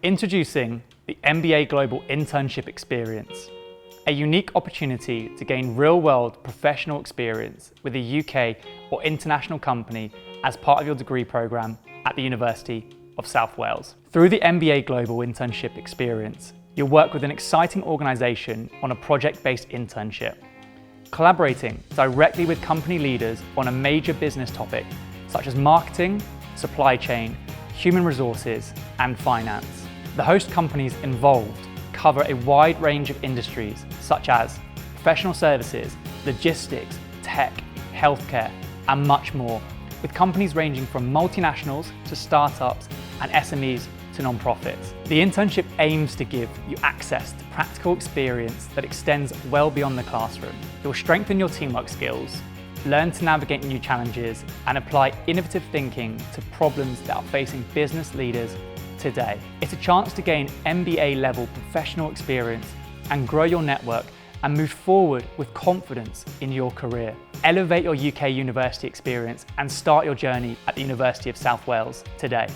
Introducing the MBA Global Internship Experience, a unique opportunity to gain real-world professional experience with a UK or international company as part of your degree programme at the University of South Wales. Through the MBA Global Internship Experience, you'll work with an exciting organisation on a project-based internship, collaborating directly with company leaders on a major business topic such as marketing, supply chain, human resources and finance. The host companies involved cover a wide range of industries such as professional services, logistics, tech, healthcare and much more, with companies ranging from multinationals to startups and SMEs to non-profits. The internship aims to give you access to practical experience that extends well beyond the classroom. You'll strengthen your teamwork skills, learn to navigate new challenges and apply innovative thinking to problems that are facing business leaders today. It's a chance to gain MBA level professional experience and grow your network and move forward with confidence in your career. Elevate your UK university experience and start your journey at the University of South Wales today.